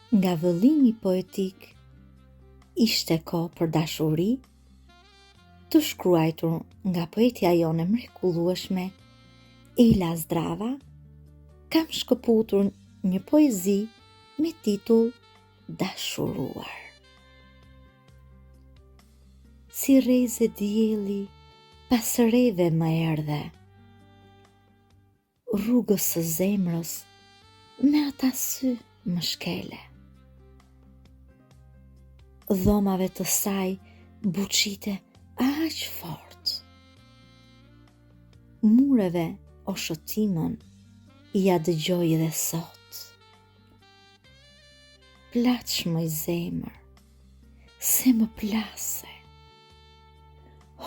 Nga vëllimi poetik, ishte kohë për dashuri, të shkruajtur nga poetja jone mrekullueshme, Ela Zdrava, kam shkëputur një poezi me titull Dashuruar. Si rreze dielli pas reve më erdhe, rrugës së zemrës me ata sy më shkele. Dhomave të saj buçite aq fort, mureve o shëtimën ja dëgjoj edhe sot. Plaç moj zemër, se më plase,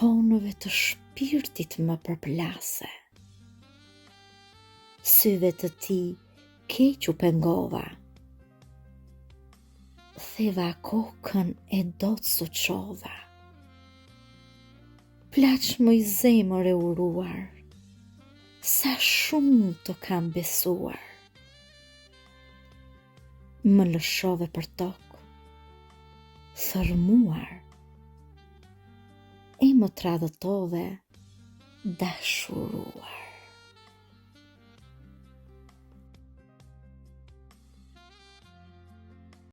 honëve të shpirtit më përplase. Syve të ti keq u pengova, theva kokën e dot su qova. Plaç moj zemër e uruar, sa shumë të kam besuar. Më lëshove për tokë, thërmuar, e më tradhëtove dashuruar.